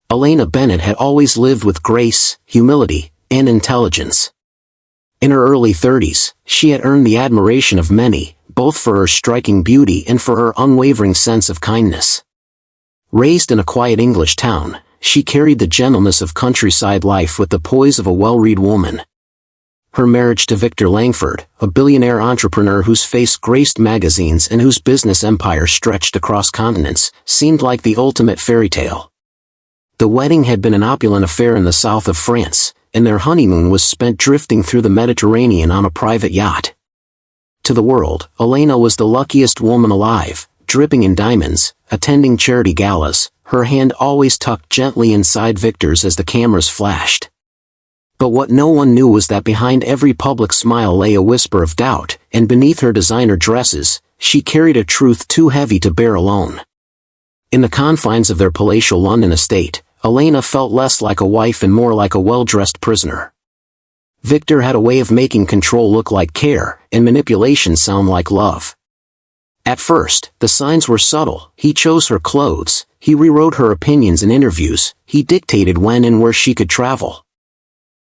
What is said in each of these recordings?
Elena Bennett had always lived with grace, humility, and intelligence. In her early 30s, she had earned the admiration of many, both for her striking beauty and for her unwavering sense of kindness. Raised in a quiet English town, she carried the gentleness of countryside life with the poise of a well-read woman. Her marriage to Victor Langford, a billionaire entrepreneur whose face graced magazines and whose business empire stretched across continents, seemed like the ultimate fairy tale. The wedding had been an opulent affair in the south of France, and their honeymoon was spent drifting through the Mediterranean on a private yacht. To the world, Elena was the luckiest woman alive, dripping in diamonds, attending charity galas, her hand always tucked gently inside Victor's as the cameras flashed. But what no one knew was that behind every public smile lay a whisper of doubt, and beneath her designer dresses, she carried a truth too heavy to bear alone. In the confines of their palatial London estate, Elena felt less like a wife and more like a well-dressed prisoner. Victor had a way of making control look like care, and manipulation sound like love. At first, the signs were subtle. He chose her clothes, he rewrote her opinions in interviews, he dictated when and where she could travel.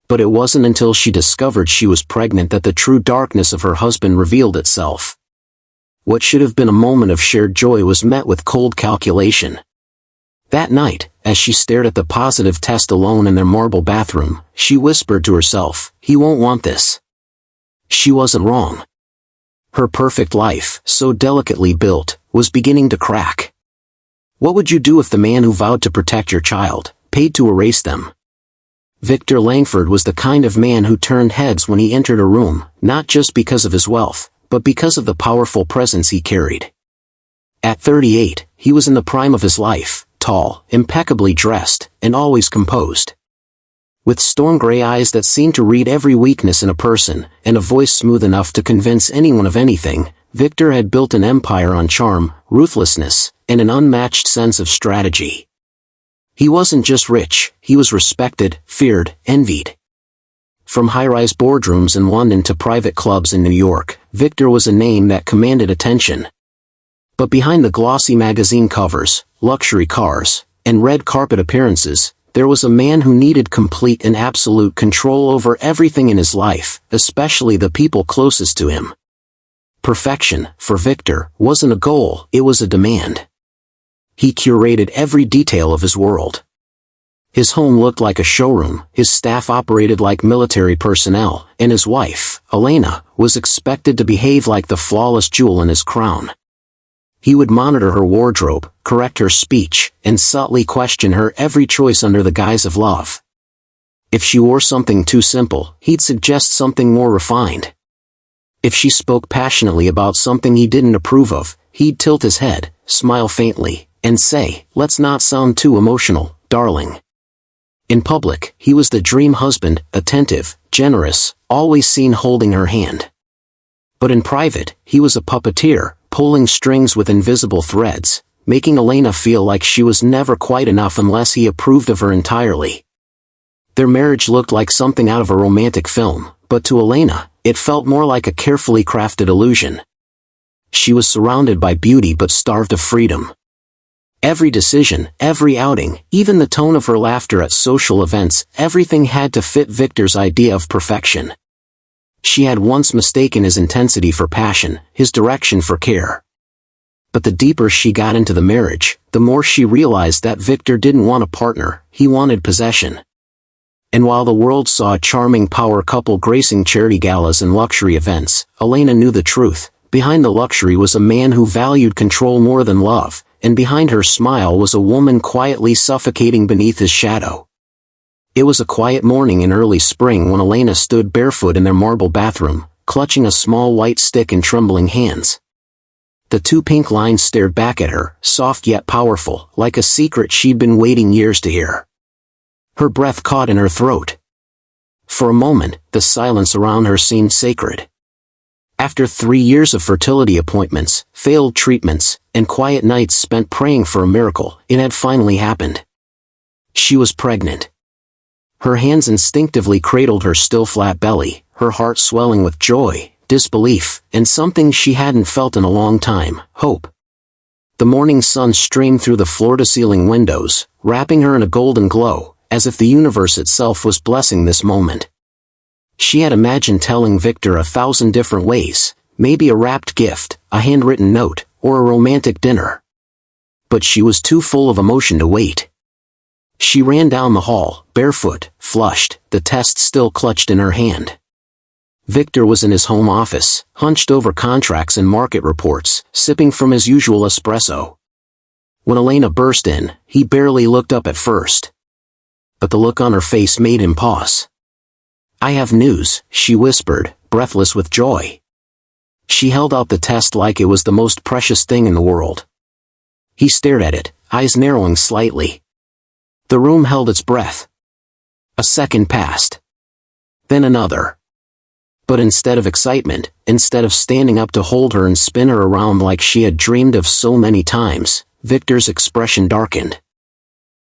But it wasn't until she discovered she was pregnant that the true darkness of her husband revealed itself. What should have been a moment of shared joy was met with cold calculation. That night, as she stared at the positive test alone in their marble bathroom, she whispered to herself, "He won't want this." She wasn't wrong. Her perfect life, so delicately built, was beginning to crack. What would you do if the man who vowed to protect your child, paid to erase them? Victor Langford was the kind of man who turned heads when he entered a room, not just because of his wealth, but because of the powerful presence he carried. At 38, he was in the prime of his life, tall, impeccably dressed, and always composed. With storm-gray eyes that seemed to read every weakness in a person, and a voice smooth enough to convince anyone of anything, Victor had built an empire on charm, ruthlessness, and an unmatched sense of strategy. He wasn't just rich, he was respected, feared, envied. From high-rise boardrooms in London to private clubs in New York, Victor was a name that commanded attention. But behind the glossy magazine covers, luxury cars, and red carpet appearances, there was a man who needed complete and absolute control over everything in his life, especially the people closest to him. Perfection, for Victor, wasn't a goal, it was a demand. He curated every detail of his world. His home looked like a showroom, his staff operated like military personnel, and his wife, Elena, was expected to behave like the flawless jewel in his crown. He would monitor her wardrobe, correct her speech, and subtly question her every choice under the guise of love. If she wore something too simple, he'd suggest something more refined. If she spoke passionately about something he didn't approve of, he'd tilt his head, smile faintly, and say, "Let's not sound too emotional, darling." In public, he was the dream husband, attentive, generous, always seen holding her hand. But in private, he was a puppeteer, pulling strings with invisible threads, making Elena feel like she was never quite enough unless he approved of her entirely. Their marriage looked like something out of a romantic film, but to Elena, it felt more like a carefully crafted illusion. She was surrounded by beauty but starved of freedom. Every decision, every outing, even the tone of her laughter at social events, everything had to fit Victor's idea of perfection. She had once mistaken his intensity for passion, his direction for care. But the deeper she got into the marriage, the more she realized that Victor didn't want a partner, he wanted possession. And while the world saw a charming power couple gracing charity galas and luxury events, Elena knew the truth. Behind the luxury was a man who valued control more than love, and behind her smile was a woman quietly suffocating beneath his shadow. It was a quiet morning in early spring when Elena stood barefoot in their marble bathroom, clutching a small white stick in trembling hands. The two pink lines stared back at her, soft yet powerful, like a secret she'd been waiting years to hear. Her breath caught in her throat. For a moment, the silence around her seemed sacred. After 3 years of fertility appointments, failed treatments, and quiet nights spent praying for a miracle, it had finally happened. She was pregnant. Her hands instinctively cradled her still flat belly, her heart swelling with joy, disbelief, and something she hadn't felt in a long time, hope. The morning sun streamed through the floor-to-ceiling windows, wrapping her in a golden glow, as if the universe itself was blessing this moment. She had imagined telling Victor 1,000 different ways, maybe a wrapped gift, a handwritten note, or a romantic dinner. But she was too full of emotion to wait. She ran down the hall, barefoot, flushed, the test still clutched in her hand. Victor was in his home office, hunched over contracts and market reports, sipping from his usual espresso. When Elena burst in, he barely looked up at first. But the look on her face made him pause. "I have news," she whispered, breathless with joy. She held out the test like it was the most precious thing in the world. He stared at it, eyes narrowing slightly. The room held its breath. A second passed. Then another. But instead of excitement, instead of standing up to hold her and spin her around like she had dreamed of so many times, Victor's expression darkened.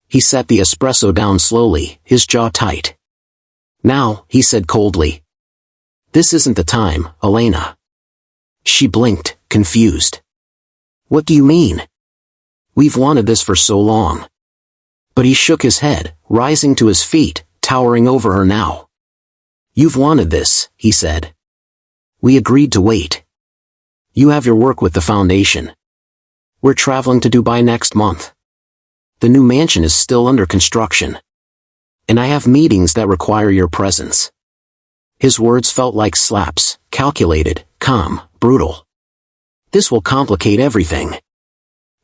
He set the espresso down slowly, his jaw tight. "Now," he said coldly. "This isn't the time, Elena." She blinked, confused. "What do you mean? We've wanted this for so long." But he shook his head, rising to his feet, towering over her now. "You've wanted this," he said. "We agreed to wait. You have your work with the foundation. We're traveling to Dubai next month. The new mansion is still under construction. And I have meetings that require your presence." His words felt like slaps, calculated, calm, brutal. "This will complicate everything.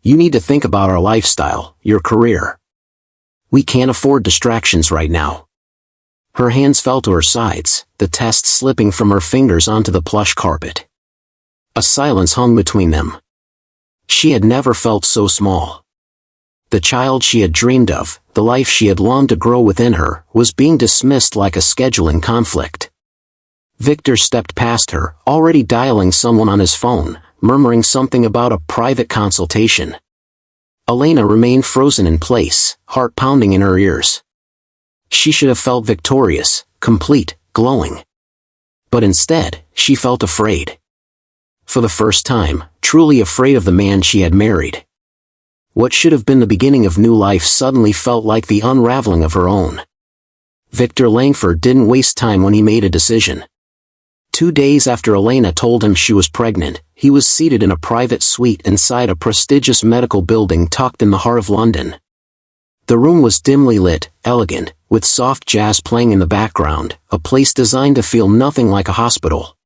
You need to think about our lifestyle, your career. We can't afford distractions right now." Her hands fell to her sides, the test slipping from her fingers onto the plush carpet. A silence hung between them. She had never felt so small. The child she had dreamed of, the life she had longed to grow within her, was being dismissed like a scheduling conflict. Victor stepped past her, already dialing someone on his phone, murmuring something about a private consultation. Elena remained frozen in place, heart pounding in her ears. She should have felt victorious, complete, glowing. But instead, she felt afraid. For the first time, truly afraid of the man she had married. What should have been the beginning of new life suddenly felt like the unraveling of her own. Victor Langford didn't waste time when he made a decision. 2 days after Elena told him she was pregnant, he was seated in a private suite inside a prestigious medical building tucked in the heart of London. The room was dimly lit, elegant, with soft jazz playing in the background, a place designed to feel nothing like a hospital.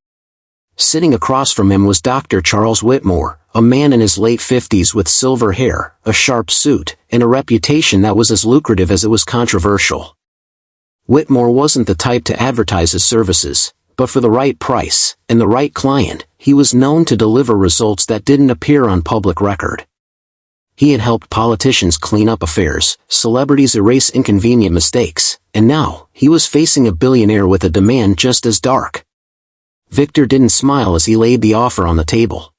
Sitting across from him was Dr. Charles Whitmore, a man in his late 50s with silver hair, a sharp suit, and a reputation that was as lucrative as it was controversial. Whitmore wasn't the type to advertise his services, but for the right price, and the right client, he was known to deliver results that didn't appear on public record. He had helped politicians clean up affairs, celebrities erase inconvenient mistakes, and now, he was facing a billionaire with a demand just as dark. Victor didn't smile as he laid the offer on the table.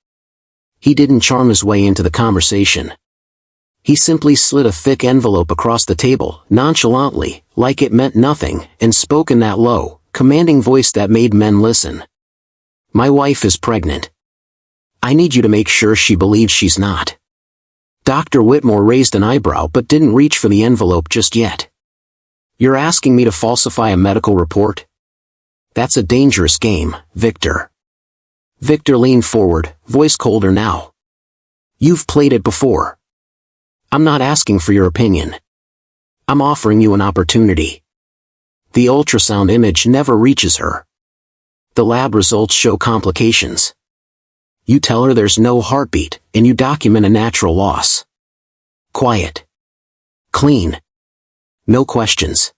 He didn't charm his way into the conversation. He simply slid a thick envelope across the table, nonchalantly, like it meant nothing, and spoke in that low, commanding voice that made men listen. "My wife is pregnant. I need you to make sure she believes she's not." Dr. Whitmore raised an eyebrow but didn't reach for the envelope just yet. "You're asking me to falsify a medical report? That's a dangerous game, Victor." Victor leaned forward, voice colder now. "You've played it before. I'm not asking for your opinion. I'm offering you an opportunity. The ultrasound image never reaches her. The lab results show complications. You tell her there's no heartbeat, and you document a natural loss. Quiet. Clean. No questions."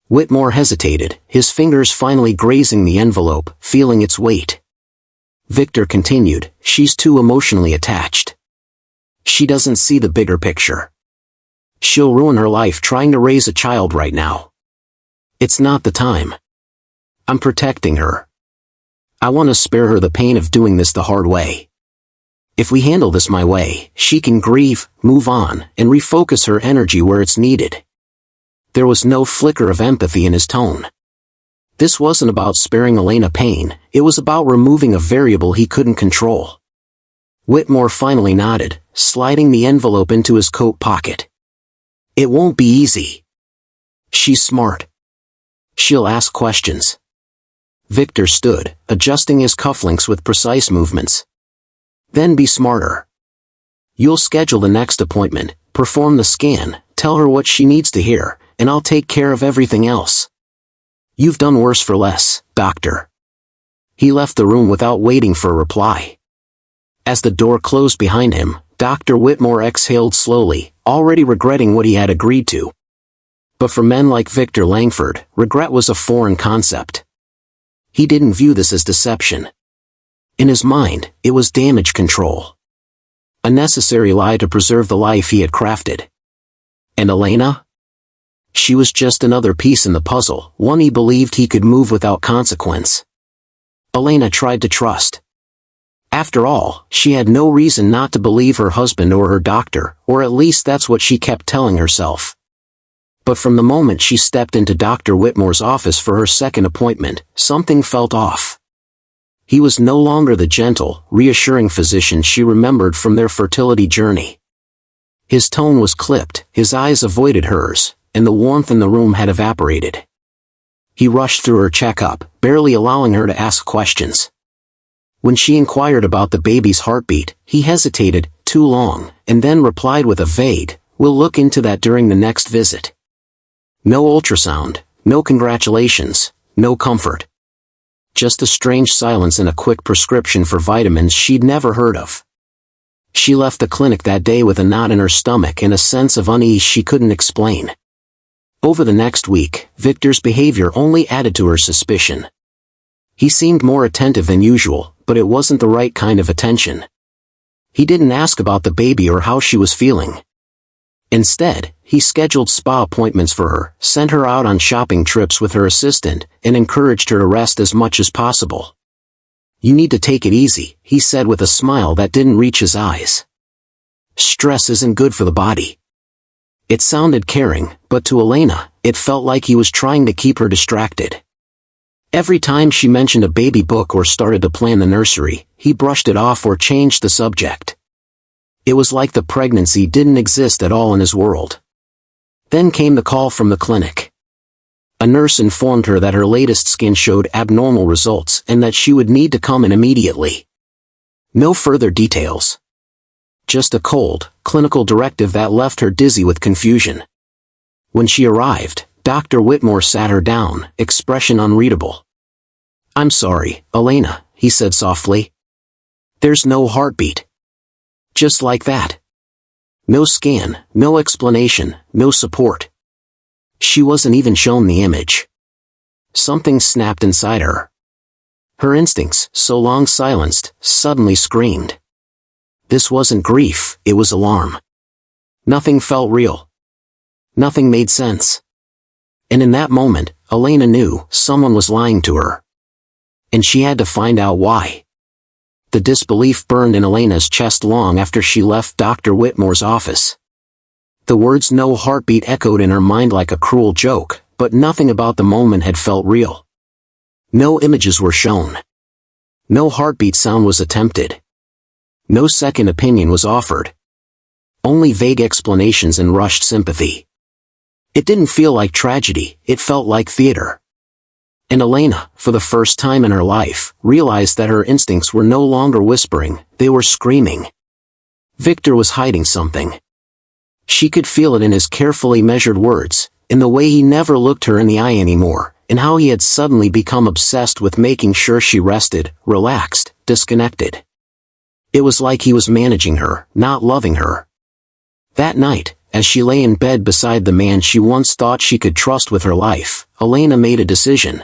Whitmore hesitated, his fingers finally grazing the envelope, feeling its weight. Victor continued, "She's too emotionally attached. She doesn't see the bigger picture. She'll ruin her life trying to raise a child right now. It's not the time. I'm protecting her. I want to spare her the pain of doing this the hard way. If we handle this my way, she can grieve, move on, and refocus her energy where it's needed." There was no flicker of empathy in his tone. This wasn't about sparing Elena pain, it was about removing a variable he couldn't control. Whitmore finally nodded, sliding the envelope into his coat pocket. "It won't be easy. She's smart. She'll ask questions." Victor stood, adjusting his cufflinks with precise movements. "Then be smarter. You'll schedule the next appointment, perform the scan, tell her what she needs to hear, and I'll take care of everything else. You've done worse for less, doctor." He left the room without waiting for a reply. As the door closed behind him, Dr. Whitmore exhaled slowly, already regretting what he had agreed to. But for men like Victor Langford, regret was a foreign concept. He didn't view this as deception. In his mind, it was damage control. A necessary lie to preserve the life he had crafted. And Elena? She was just another piece in the puzzle, one he believed he could move without consequence. Elena tried to trust. After all, she had no reason not to believe her husband or her doctor, or at least that's what she kept telling herself. But from the moment she stepped into Dr. Whitmore's office for her second appointment, something felt off. He was no longer the gentle, reassuring physician she remembered from their fertility journey. His tone was clipped, his eyes avoided hers, and the warmth in the room had evaporated. He rushed through her checkup, barely allowing her to ask questions. When she inquired about the baby's heartbeat, he hesitated, too long, and then replied with a vague, "We'll look into that during the next visit." No ultrasound, no congratulations, no comfort. Just a strange silence and a quick prescription for vitamins she'd never heard of. She left the clinic that day with a knot in her stomach and a sense of unease she couldn't explain. Over the next week, Victor's behavior only added to her suspicion. He seemed more attentive than usual, but it wasn't the right kind of attention. He didn't ask about the baby or how she was feeling. Instead, he scheduled spa appointments for her, sent her out on shopping trips with her assistant, and encouraged her to rest as much as possible. "You need to take it easy," he said with a smile that didn't reach his eyes. "Stress isn't good for the body." It sounded caring, but to Elena, it felt like he was trying to keep her distracted. Every time she mentioned a baby book or started to plan the nursery, he brushed it off or changed the subject. It was like the pregnancy didn't exist at all in his world. Then came the call from the clinic. A nurse informed her that her latest scan showed abnormal results and that she would need to come in immediately. No further details. Just a cold, clinical directive that left her dizzy with confusion. When she arrived, Dr. Whitmore sat her down, expression unreadable. "I'm sorry, Elena," he said softly. "There's no heartbeat." Just like that. No scan, no explanation, no support. She wasn't even shown the image. Something snapped inside her. Her instincts, so long silenced, suddenly screamed. This wasn't grief, it was alarm. Nothing felt real. Nothing made sense. And in that moment, Elena knew someone was lying to her. And she had to find out why. The disbelief burned in Elena's chest long after she left Dr. Whitmore's office. The words "no heartbeat" echoed in her mind like a cruel joke, but nothing about the moment had felt real. No images were shown. No heartbeat sound was attempted. No second opinion was offered. Only vague explanations and rushed sympathy. It didn't feel like tragedy, it felt like theater. And Elena, for the first time in her life, realized that her instincts were no longer whispering, they were screaming. Victor was hiding something. She could feel it in his carefully measured words, in the way he never looked her in the eye anymore, in how he had suddenly become obsessed with making sure she rested, relaxed, disconnected. It was like he was managing her, not loving her. That night, as she lay in bed beside the man she once thought she could trust with her life, Elena made a decision.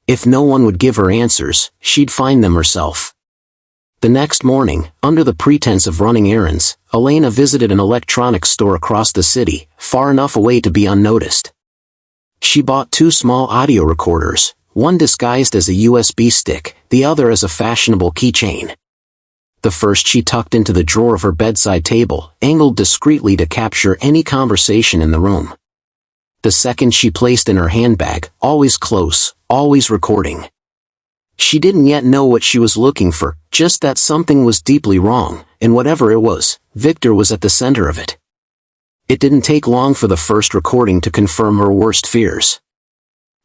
If no one would give her answers, she'd find them herself. The next morning, under the pretense of running errands, Elena visited an electronics store across the city, far enough away to be unnoticed. She bought 2 small audio recorders, one disguised as a USB stick, the other as a fashionable keychain. The first she tucked into the drawer of her bedside table, angled discreetly to capture any conversation in the room. The second she placed in her handbag, always close, always recording. She didn't yet know what she was looking for, just that something was deeply wrong, and whatever it was, Victor was at the center of it. It didn't take long for the first recording to confirm her worst fears.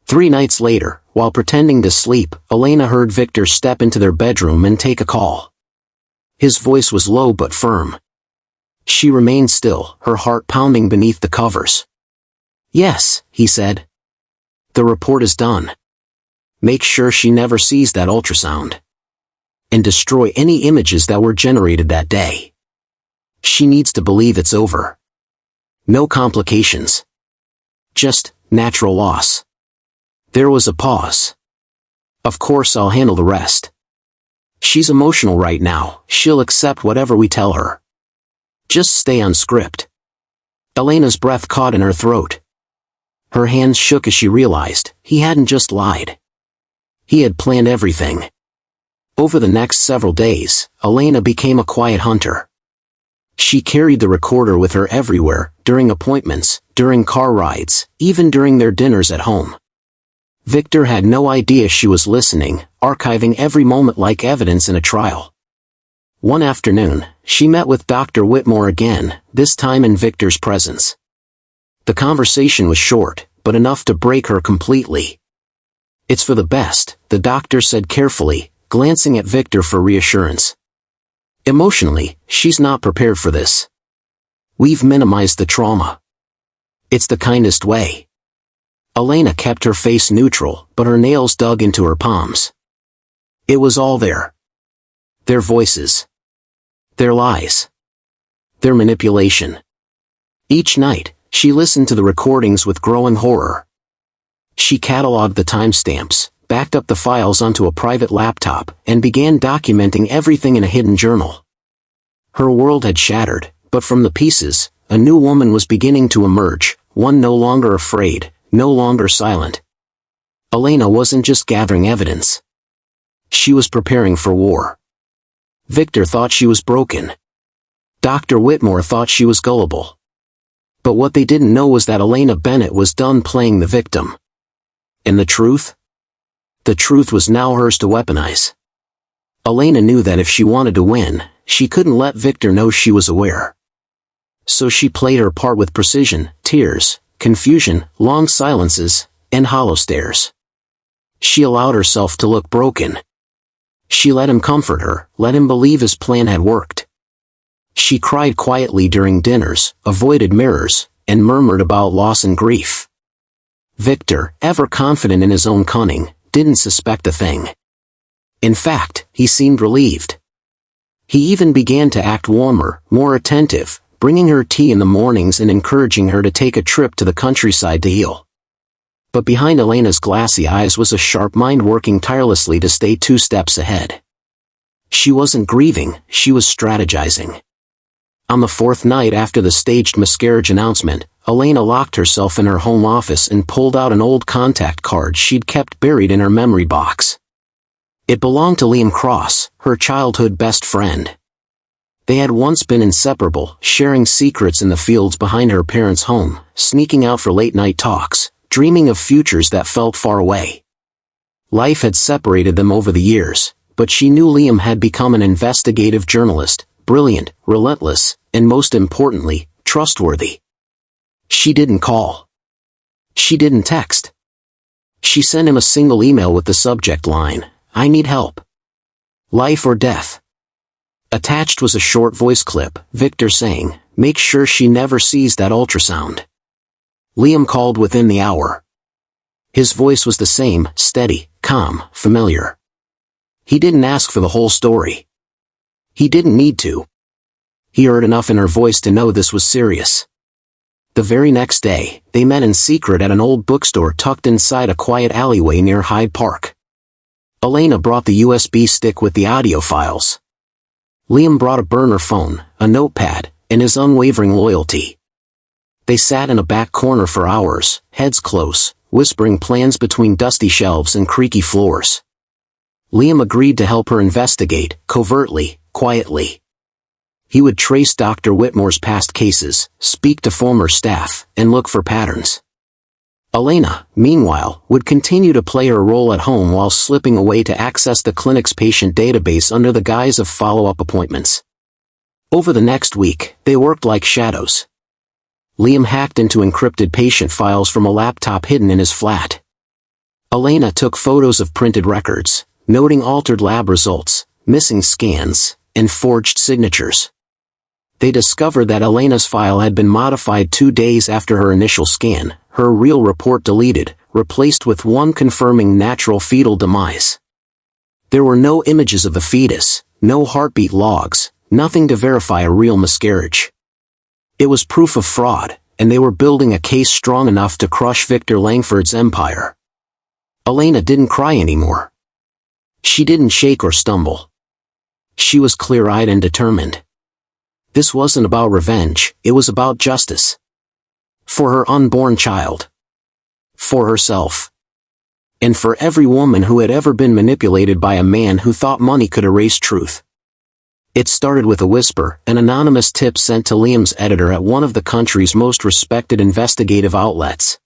3 nights later, while pretending to sleep, Elena heard Victor step into their bedroom and take a call. His voice was low but firm. She remained still, her heart pounding beneath the covers. "Yes," he said. "The report is done. Make sure she never sees that ultrasound. And destroy any images that were generated that day. She needs to believe it's over. No complications. Just natural loss." There was a pause. "Of course I'll handle the rest. She's emotional right now, she'll accept whatever we tell her. Just stay on script." Elena's breath caught in her throat. Her hands shook as she realized he hadn't just lied. He had planned everything. Over the next several days, Elena became a quiet hunter. She carried the recorder with her everywhere, during appointments, during car rides, even during their dinners at home. Victor had no idea she was listening, archiving every moment like evidence in a trial. One afternoon, she met with Dr. Whitmore again, this time in Victor's presence. The conversation was short, but enough to break her completely. "It's for the best," the doctor said carefully, glancing at Victor for reassurance. "Emotionally, she's not prepared for this. We've minimized the trauma. It's the kindest way." Elena kept her face neutral, but her nails dug into her palms. It was all there. Their voices. Their lies. Their manipulation. Each night, she listened to the recordings with growing horror. She cataloged the timestamps, backed up the files onto a private laptop, and began documenting everything in a hidden journal. Her world had shattered, but from the pieces, a new woman was beginning to emerge, one no longer afraid, no longer silent. Elena wasn't just gathering evidence. She was preparing for war. Victor thought she was broken. Dr. Whitmore thought she was gullible. But what they didn't know was that Elena Bennett was done playing the victim. And the truth? The truth was now hers to weaponize. Elena knew that if she wanted to win, she couldn't let Victor know she was aware. So she played her part with precision, tears, confusion, long silences, and hollow stares. She allowed herself to look broken. She let him comfort her, let him believe his plan had worked. She cried quietly during dinners, avoided mirrors, and murmured about loss and grief. Victor, ever confident in his own cunning, didn't suspect a thing. In fact, he seemed relieved. He even began to act warmer, more attentive, bringing her tea in the mornings and encouraging her to take a trip to the countryside to heal. But behind Elena's glassy eyes was a sharp mind working tirelessly to stay 2 steps ahead. She wasn't grieving, she was strategizing. On the 4th night after the staged miscarriage announcement, Elena locked herself in her home office and pulled out an old contact card she'd kept buried in her memory box. It belonged to Liam Cross, her childhood best friend. They had once been inseparable, sharing secrets in the fields behind her parents' home, sneaking out for late-night talks, dreaming of futures that felt far away. Life had separated them over the years, but she knew Liam had become an investigative journalist, brilliant, relentless, and most importantly, trustworthy. She didn't call. She didn't text. She sent him a single email with the subject line, "I need help. Life or death." Attached was a short voice clip, Victor saying, "Make sure she never sees that ultrasound." Liam called within the hour. His voice was the same, steady, calm, familiar. He didn't ask for the whole story. He didn't need to. He heard enough in her voice to know this was serious. The very next day, they met in secret at an old bookstore tucked inside a quiet alleyway near Hyde Park. Elena brought the USB stick with the audio files. Liam brought a burner phone, a notepad, and his unwavering loyalty. They sat in a back corner for hours, heads close, whispering plans between dusty shelves and creaky floors. Liam agreed to help her investigate, covertly, quietly. He would trace Dr. Whitmore's past cases, speak to former staff, and look for patterns. Elena, meanwhile, would continue to play her role at home while slipping away to access the clinic's patient database under the guise of follow-up appointments. Over the next week, they worked like shadows. Liam hacked into encrypted patient files from a laptop hidden in his flat. Elena took photos of printed records, noting altered lab results, missing scans, and forged signatures. They discovered that Elena's file had been modified 2 days after her initial scan, her real report deleted, replaced with one confirming natural fetal demise. There were no images of the fetus, no heartbeat logs, nothing to verify a real miscarriage. It was proof of fraud, and they were building a case strong enough to crush Victor Langford's empire. Elena didn't cry anymore. She didn't shake or stumble. She was clear-eyed and determined. This wasn't about revenge, it was about justice. For her unborn child. For herself. And for every woman who had ever been manipulated by a man who thought money could erase truth. It started with a whisper, an anonymous tip sent to Liam's editor at one of the country's most respected investigative outlets.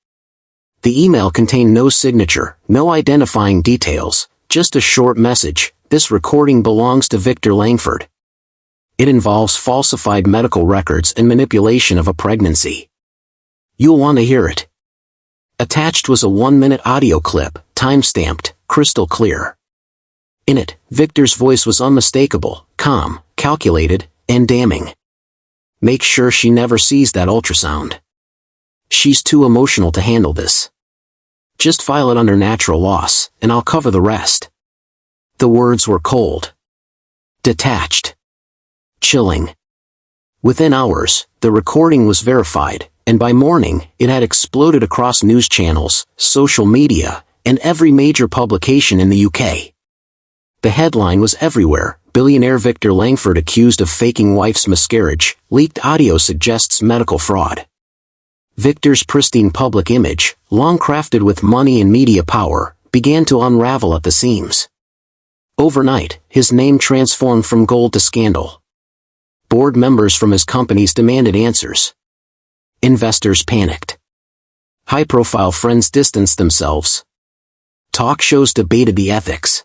The email contained no signature, no identifying details, just a short message: "This recording belongs to Victor Langford. It involves falsified medical records and manipulation of a pregnancy. You'll want to hear it." Attached was a 1-minute audio clip, time-stamped, crystal clear. In it, Victor's voice was unmistakable, calm, calculated, and damning. "Make sure she never sees that ultrasound. She's too emotional to handle this. Just file it under natural loss, and I'll cover the rest." The words were cold. Detached. Chilling. Within hours, the recording was verified, and by morning, it had exploded across news channels, social media, and every major publication in the UK. The headline was everywhere: "Billionaire Victor Langford accused of faking wife's miscarriage, leaked audio suggests medical fraud." Victor's pristine public image, long crafted with money and media power, began to unravel at the seams. Overnight, his name transformed from gold to scandal. Board members from his companies demanded answers. Investors panicked. High-profile friends distanced themselves. Talk shows debated the ethics.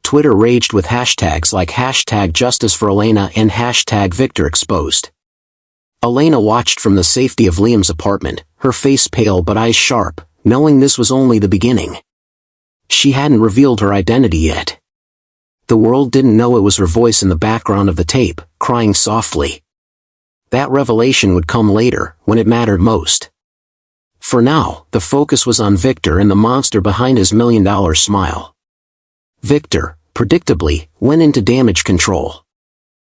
Twitter raged with hashtags like #JusticeForElena and #VictorExposed. Elena watched from the safety of Liam's apartment, her face pale but eyes sharp, knowing this was only the beginning. She hadn't revealed her identity yet. The world didn't know it was her voice in the background of the tape, crying softly. That revelation would come later, when it mattered most. For now, the focus was on Victor and the monster behind his $1 million smile. Victor, predictably, went into damage control.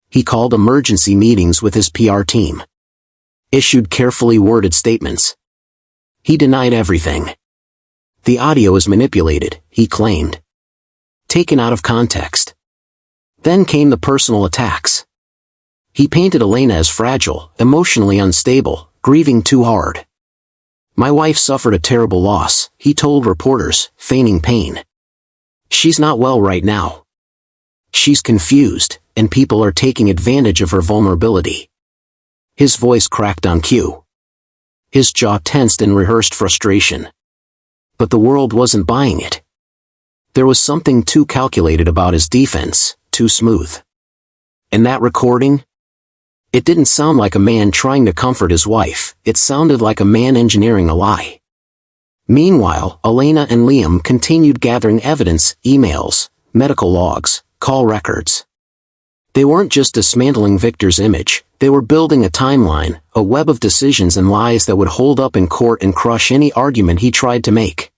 He called emergency meetings with his PR team. Issued carefully worded statements. He denied everything. The audio is manipulated, he claimed. Taken out of context. Then came the personal attacks. He painted Elena as fragile, emotionally unstable, grieving too hard. "My wife suffered a terrible loss," he told reporters, feigning pain. "She's not well right now. She's confused, and people are taking advantage of her vulnerability." His voice cracked on cue. His jaw tensed in rehearsed frustration. But the world wasn't buying it. There was something too calculated about his defense, too smooth. And that recording? It didn't sound like a man trying to comfort his wife, it sounded like a man engineering a lie. Meanwhile, Elena and Liam continued gathering evidence, emails, medical logs, call records. They weren't just dismantling Victor's image, they were building a timeline, a web of decisions and lies that would hold up in court and crush any argument he tried to make.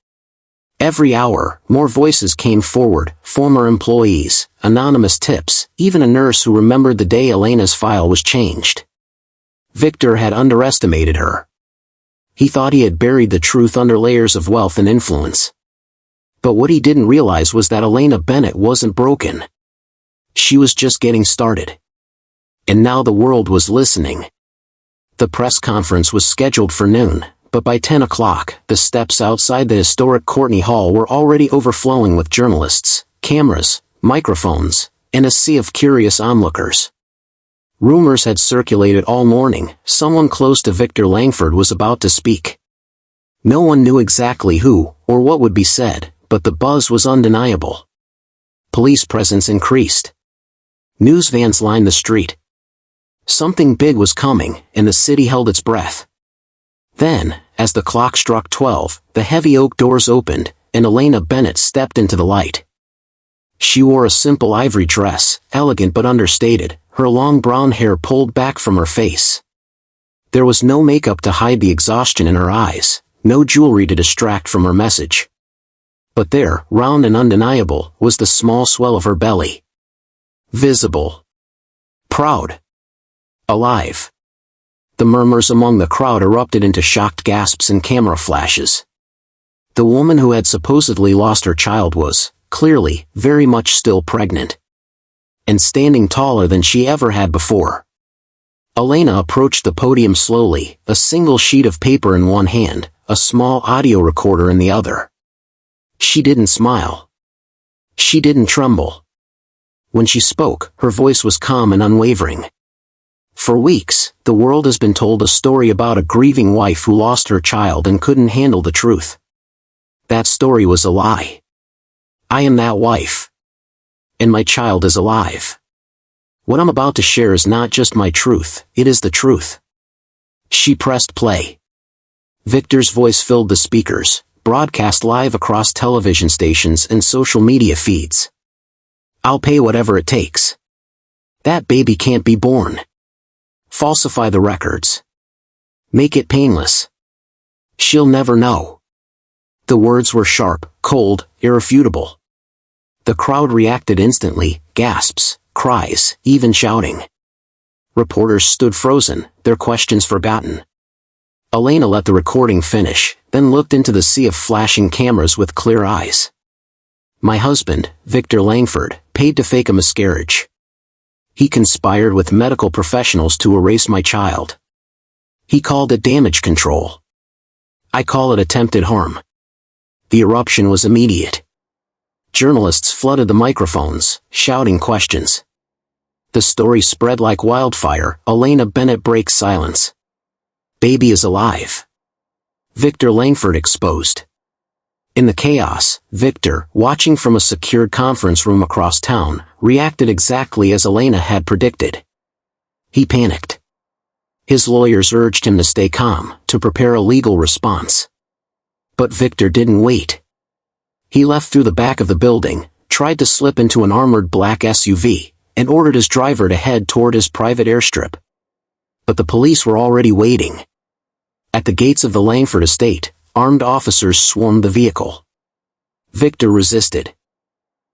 Every hour, more voices came forward, former employees, anonymous tips, even a nurse who remembered the day Elena's file was changed. Victor had underestimated her. He thought he had buried the truth under layers of wealth and influence. But what he didn't realize was that Elena Bennett wasn't broken. She was just getting started. And now the world was listening. The press conference was scheduled for noon, but by 10 o'clock, the steps outside the historic Courtney Hall were already overflowing with journalists, cameras, microphones, and a sea of curious onlookers. Rumors had circulated all morning, someone close to Victor Langford was about to speak. No one knew exactly who, or what would be said, but the buzz was undeniable. Police presence increased. News vans lined the street. Something big was coming, and the city held its breath. Then, as the clock struck 12, the heavy oak doors opened, and Elena Bennett stepped into the light. She wore a simple ivory dress, elegant but understated, her long brown hair pulled back from her face. There was no makeup to hide the exhaustion in her eyes, no jewelry to distract from her message. But there, round and undeniable, was the small swell of her belly. Visible. Proud. Alive. The murmurs among the crowd erupted into shocked gasps and camera flashes. The woman who had supposedly lost her child was, clearly, very much still pregnant. And standing taller than she ever had before. Elena approached the podium slowly, a single sheet of paper in one hand, a small audio recorder in the other. She didn't smile. She didn't tremble. When she spoke, her voice was calm and unwavering. For weeks, the world has been told a story about a grieving wife who lost her child and couldn't handle the truth. That story was a lie. I am that wife. And my child is alive. What I'm about to share is not just my truth, it is the truth. She pressed play. Victor's voice filled the speakers, broadcast live across television stations and social media feeds. I'll pay whatever it takes. That baby can't be born. Falsify the records. Make it painless. She'll never know. The words were sharp, cold, irrefutable. The crowd reacted instantly, gasps, cries, even shouting. Reporters stood frozen, their questions forgotten. Elena let the recording finish, then looked into the sea of flashing cameras with clear eyes. My husband, Victor Langford, paid to fake a miscarriage. He conspired with medical professionals to erase my child. He called it damage control. I call it attempted harm. The eruption was immediate. Journalists flooded the microphones, shouting questions. The story spread like wildfire. Elena Bennett breaks silence. Baby is alive. Victor Langford exposed. In the chaos, Victor, watching from a secured conference room across town, reacted exactly as Elena had predicted. He panicked. His lawyers urged him to stay calm, to prepare a legal response. But Victor didn't wait. He left through the back of the building, tried to slip into an armored black SUV, and ordered his driver to head toward his private airstrip. But the police were already waiting. At the gates of the Langford estate, armed officers swarmed the vehicle. Victor resisted.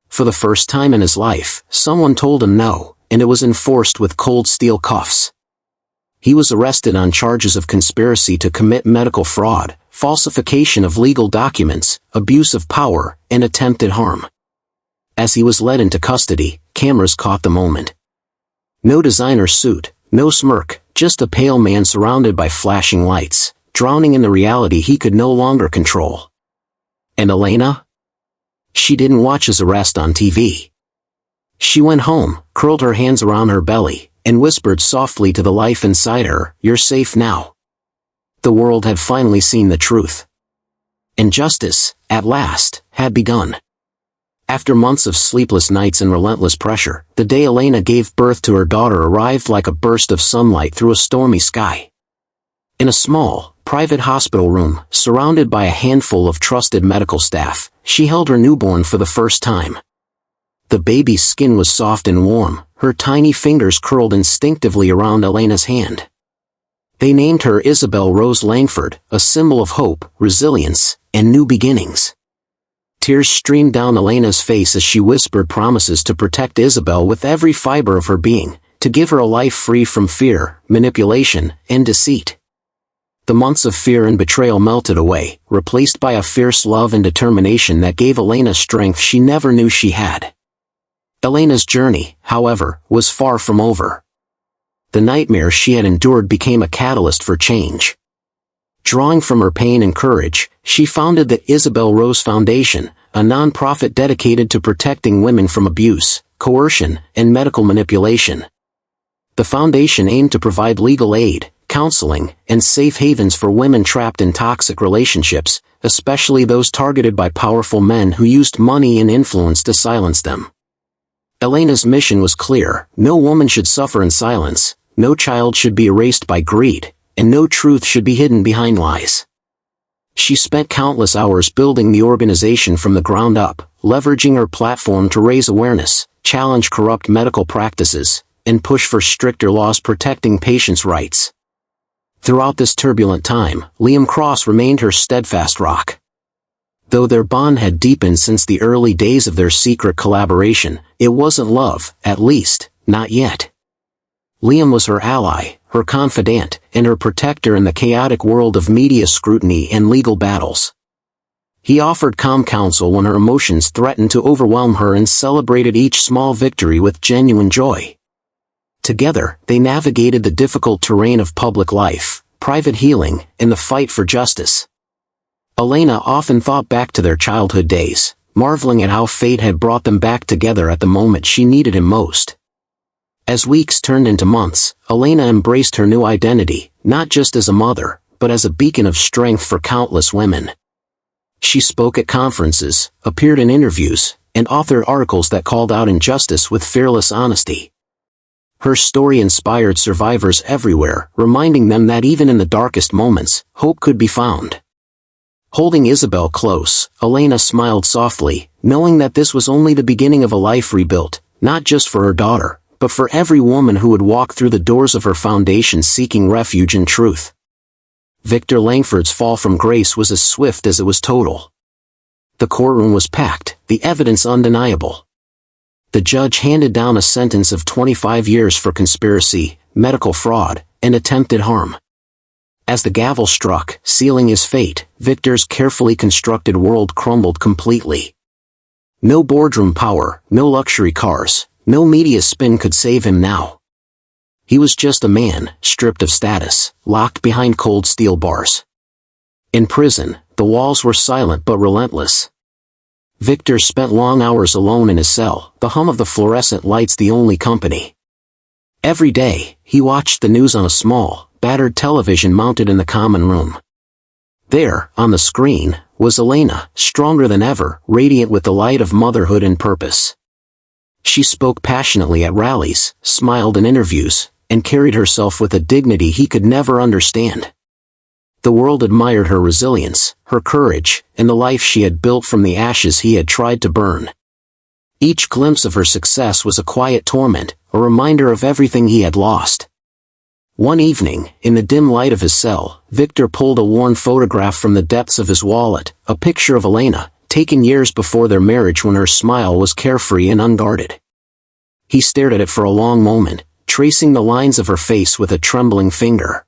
For the first time in his life, someone told him no, and it was enforced with cold steel cuffs. He was arrested on charges of conspiracy to commit medical fraud, falsification of legal documents, abuse of power, and attempted harm. As he was led into custody, cameras caught the moment. No designer suit, no smirk, just a pale man surrounded by flashing lights, drowning in the reality he could no longer control. And Elena? She didn't watch his arrest on TV. She went home, curled her hands around her belly, and whispered softly to the life inside her, "You're safe now." The world had finally seen the truth. And justice, at last, had begun. After months of sleepless nights and relentless pressure, the day Elena gave birth to her daughter arrived like a burst of sunlight through a stormy sky. In a small, private hospital room, surrounded by a handful of trusted medical staff, she held her newborn for the first time. The baby's skin was soft and warm, her tiny fingers curled instinctively around Elena's hand. They named her Isabel Rose Langford, a symbol of hope, resilience, and new beginnings. Tears streamed down Elena's face as she whispered promises to protect Isabel with every fiber of her being, to give her a life free from fear, manipulation, and deceit. The months of fear and betrayal melted away, replaced by a fierce love and determination that gave Elena strength she never knew she had. Elena's journey, however, was far from over. The nightmare she had endured became a catalyst for change. Drawing from her pain and courage, she founded the Isabel Rose Foundation, a non-profit dedicated to protecting women from abuse, coercion, and medical manipulation. The foundation aimed to provide legal aid, counseling, and safe havens for women trapped in toxic relationships, especially those targeted by powerful men who used money and influence to silence them. Elena's mission was clear: no woman should suffer in silence, no child should be erased by greed, and no truth should be hidden behind lies. She spent countless hours building the organization from the ground up, leveraging her platform to raise awareness, challenge corrupt medical practices, and push for stricter laws protecting patients' rights. Throughout this turbulent time, Liam Cross remained her steadfast rock. Though their bond had deepened since the early days of their secret collaboration, it wasn't love, at least, not yet. Liam was her ally, her confidant, and her protector in the chaotic world of media scrutiny and legal battles. He offered calm counsel when her emotions threatened to overwhelm her and celebrated each small victory with genuine joy. Together, they navigated the difficult terrain of public life, private healing, and the fight for justice. Elena often thought back to their childhood days, marveling at how fate had brought them back together at the moment she needed him most. As weeks turned into months, Elena embraced her new identity, not just as a mother, but as a beacon of strength for countless women. She spoke at conferences, appeared in interviews, and authored articles that called out injustice with fearless honesty. Her story inspired survivors everywhere, reminding them that even in the darkest moments, hope could be found. Holding Isabel close, Elena smiled softly, knowing that this was only the beginning of a life rebuilt, not just for her daughter, but for every woman who would walk through the doors of her foundation seeking refuge in truth. Victor Langford's fall from grace was as swift as it was total. The courtroom was packed, the evidence undeniable. The judge handed down a sentence of 25 years for conspiracy, medical fraud, and attempted harm. As the gavel struck, sealing his fate, Victor's carefully constructed world crumbled completely. No boardroom power, no luxury cars, no media spin could save him now. He was just a man, stripped of status, locked behind cold steel bars. In prison, the walls were silent but relentless. Victor spent long hours alone in his cell, the hum of the fluorescent lights the only company. Every day, he watched the news on a small, battered television mounted in the common room. There, on the screen, was Elena, stronger than ever, radiant with the light of motherhood and purpose. She spoke passionately at rallies, smiled in interviews, and carried herself with a dignity he could never understand. The world admired her resilience, her courage, and the life she had built from the ashes he had tried to burn. Each glimpse of her success was a quiet torment, a reminder of everything he had lost. One evening, in the dim light of his cell, Victor pulled a worn photograph from the depths of his wallet, a picture of Elena, taken years before their marriage when her smile was carefree and unguarded. He stared at it for a long moment, tracing the lines of her face with a trembling finger.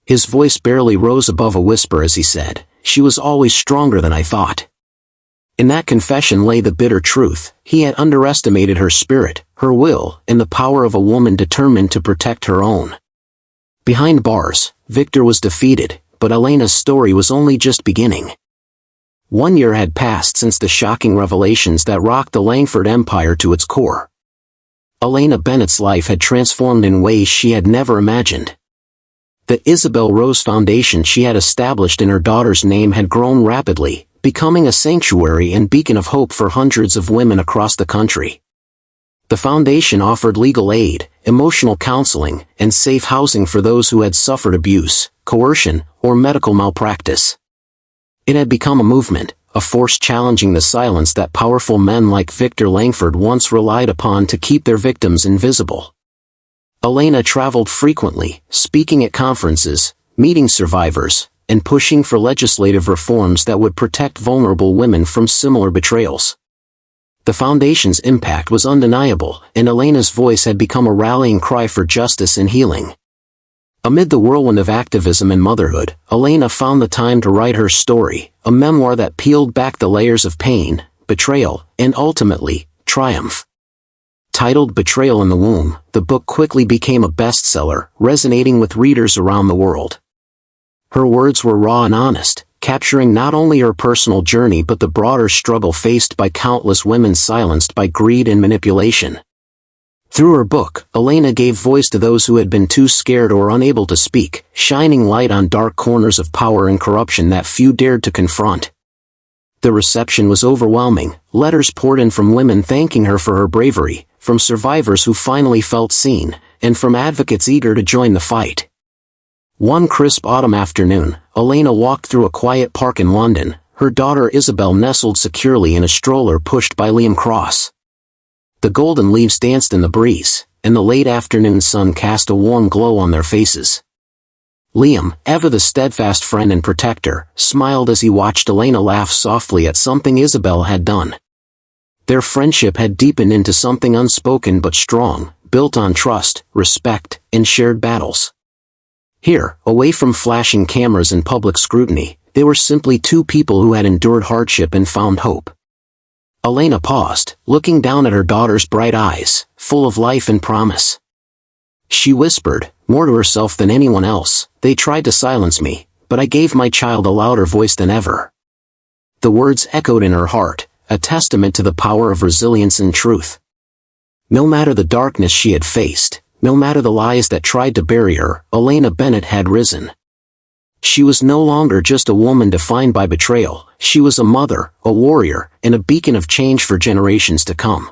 His voice barely rose above a whisper as he said, "She was always stronger than I thought." In that confession lay the bitter truth. He had underestimated her spirit, her will, and the power of a woman determined to protect her own. Behind bars, Victor was defeated, but Elena's story was only just beginning. 1 year had passed since the shocking revelations that rocked the Langford empire to its core. Elena Bennett's life had transformed in ways she had never imagined. The Isabel Rose Foundation she had established in her daughter's name had grown rapidly, becoming a sanctuary and beacon of hope for hundreds of women across the country. The foundation offered legal aid, emotional counseling, and safe housing for those who had suffered abuse, coercion, or medical malpractice. It had become a movement, a force challenging the silence that powerful men like Victor Langford once relied upon to keep their victims invisible. Elena traveled frequently, speaking at conferences, meeting survivors, and pushing for legislative reforms that would protect vulnerable women from similar betrayals. The foundation's impact was undeniable, and Elena's voice had become a rallying cry for justice and healing. Amid the whirlwind of activism and motherhood, Elena found the time to write her story, a memoir that peeled back the layers of pain, betrayal, and ultimately, triumph. Titled Betrayal in the Womb, the book quickly became a bestseller, resonating with readers around the world. Her words were raw and honest, capturing not only her personal journey but the broader struggle faced by countless women silenced by greed and manipulation. Through her book, Elena gave voice to those who had been too scared or unable to speak, shining light on dark corners of power and corruption that few dared to confront. The reception was overwhelming. Letters poured in from women thanking her for her bravery, from survivors who finally felt seen, and from advocates eager to join the fight. One crisp autumn afternoon, Elena walked through a quiet park in London, her daughter Isabel nestled securely in a stroller pushed by Liam Cross. The golden leaves danced in the breeze, and the late afternoon sun cast a warm glow on their faces. Liam, ever the steadfast friend and protector, smiled as he watched Elena laugh softly at something Isabel had done. Their friendship had deepened into something unspoken but strong, built on trust, respect, and shared battles. Here, away from flashing cameras and public scrutiny, they were simply two people who had endured hardship and found hope. Elena paused, looking down at her daughter's bright eyes, full of life and promise. She whispered, more to herself than anyone else, "They tried to silence me, but I gave my child a louder voice than ever." The words echoed in her heart, a testament to the power of resilience and truth. No matter the darkness she had faced, no matter the lies that tried to bury her, Elena Bennett had risen. She was no longer just a woman defined by betrayal, she was a mother, a warrior, and a beacon of change for generations to come.